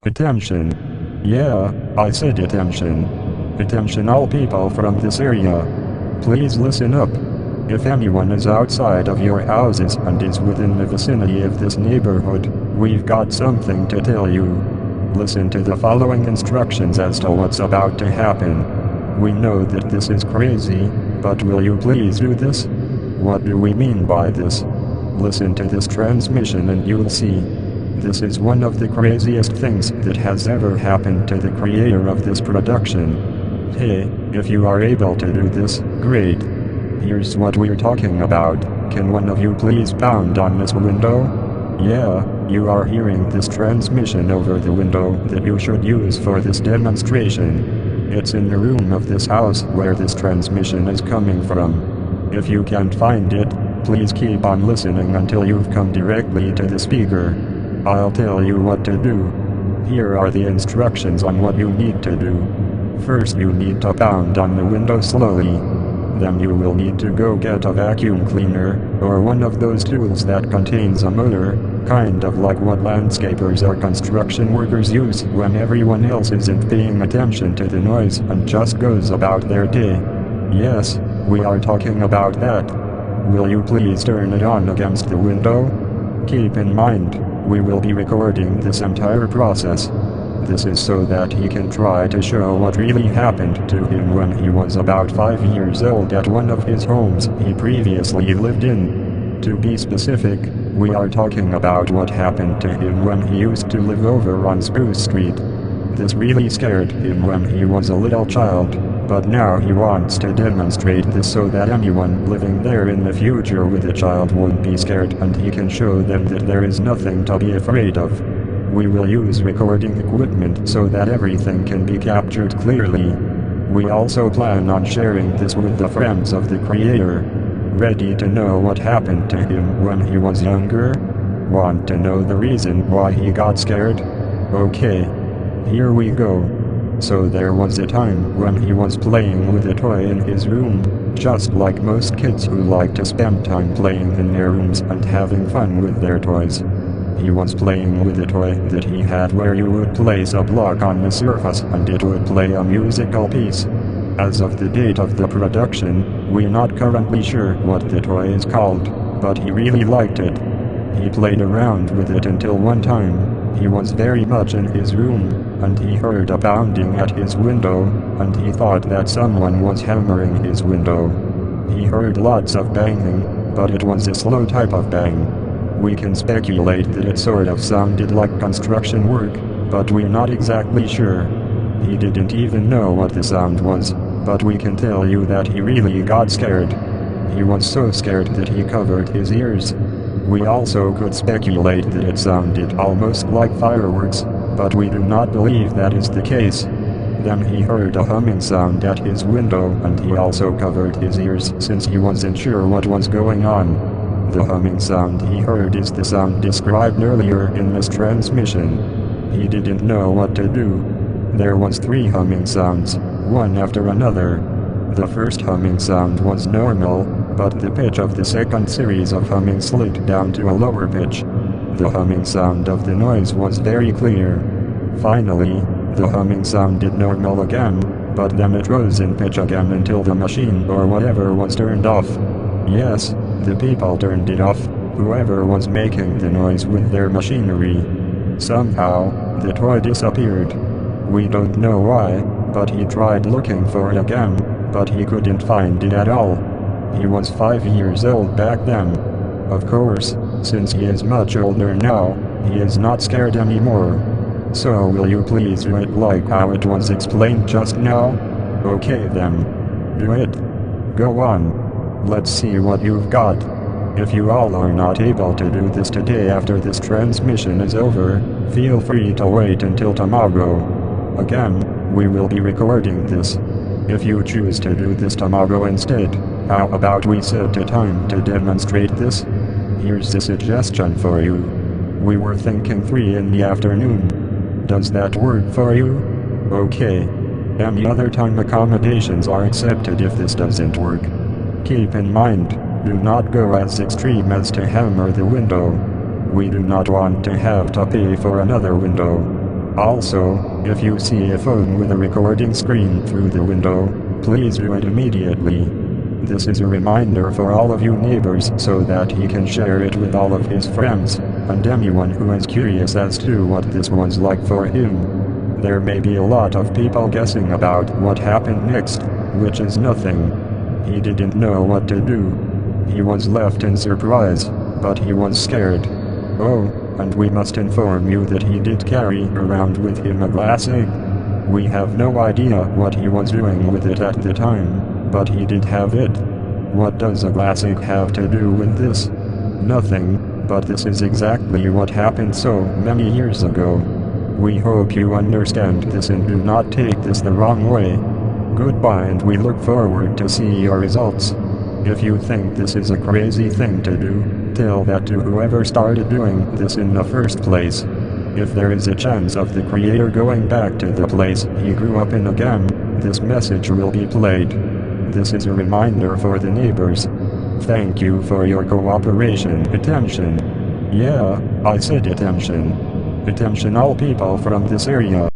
Attention. Yeah, I said attention. Attention all people from this area. Please listen up. If anyone is outside of your houses and is within the vicinity of this neighborhood, we've got something to tell you. Listen to the following instructions as to what's about to happen. We know that this is crazy, but will you please do this? What do we mean by this? Listen to this transmission and you'll see. This is one of the craziest things that has ever happened to the creator of this production. Hey, if you are able to do this, great. Here's what we're talking about. Can one of you please pound on this window? Yeah, you are hearing this transmission over the window that you should use for this demonstration. It's in the room of this house where this transmission is coming from. If you can't find it, please keep on listening until you've come directly to the speaker. I'll tell you what to do. Here are the instructions on what you need to do. First you need to pound on the window slowly. Then you will need to go get a vacuum cleaner, or one of those tools that contains a motor, kind of like what landscapers or construction workers use when everyone else isn't paying attention to the noise and just goes about their day. Yes, we are talking about that. Will you please turn it on against the window? Keep in mind, we will be recording this entire process. This is so that he can try to show what really happened to him when he was about 5 years old at one of his homes he previously lived in. To be specific, we are talking about what happened to him when he used to live over on Spruce Street. This really scared him when he was a little child, but now he wants to demonstrate this so that anyone living there in the future with a child won't be scared and he can show them that there is nothing to be afraid of. We will use recording equipment so that everything can be captured clearly. We also plan on sharing this with the friends of the creator. Ready to know what happened to him when he was younger? Want to know the reason why he got scared? Okay. Here we go. So there was a time when he was playing with a toy in his room, just like most kids who like to spend time playing in their rooms and having fun with their toys. He was playing with a toy that he had where you would place a block on the surface and it would play a musical piece. As of the date of the production, we're not currently sure what the toy is called, but he really liked it. He played around with it until one time, he was very much in his room, and he heard a pounding at his window, and he thought that someone was hammering his window. He heard lots of banging, but it was a slow type of bang. We can speculate that it sort of sounded like construction work, but we're not exactly sure. He didn't even know what the sound was, but we can tell you that he really got scared. He was so scared that he covered his ears. We also could speculate that it sounded almost like fireworks, but we do not believe that is the case. Then he heard a humming sound at his window and he also covered his ears since he wasn't sure what was going on. The humming sound he heard is the sound described earlier in this transmission. He didn't know what to do. There was 3 humming sounds, one after another. The first humming sound was normal, but the pitch of the second series of humming slid down to a lower pitch. The humming sound of the noise was very clear. Finally, the humming sounded normal again, but then it rose in pitch again until the machine or whatever was turned off. Yes, the people turned it off, whoever was making the noise with their machinery. Somehow, the toy disappeared. We don't know why, but he tried looking for it again, but he couldn't find it at all. He was 5 years old back then. Of course, since he is much older now, he is not scared anymore. So will you please do it like how it was explained just now? Okay then. Do it. Go on. Let's see what you've got. If you all are not able to do this today after this transmission is over, feel free to wait until tomorrow. Again, we will be recording this. If you choose to do this tomorrow instead, how about we set a time to demonstrate this? Here's a suggestion for you. We were thinking 3 in the afternoon. Does that work for you? Okay. Any other time accommodations are accepted if this doesn't work. Keep in mind, do not go as extreme as to hammer the window. We do not want to have to pay for another window. Also, if you see a phone with a recording screen through the window, please do it immediately. This is a reminder for all of you neighbors so that he can share it with all of his friends, and anyone who is curious as to what this was like for him. There may be a lot of people guessing about what happened next, which is nothing. He didn't know what to do. He was left in surprise, but he was scared. Oh, and we must inform you that he did carry around with him a glass egg. We have no idea what he was doing with it at the time, but he did have it. What does a glass egg have to do with this? Nothing, but this is exactly what happened so many years ago. We hope you understand this and do not take this the wrong way. Goodbye, and we look forward to see your results. If you think this is a crazy thing to do, tell that to whoever started doing this in the first place. If there is a chance of the creator going back to the place he grew up in again, this message will be played. This is a reminder for the neighbors. Thank you for your cooperation. Attention. Yeah, I said attention. Attention all people from this area.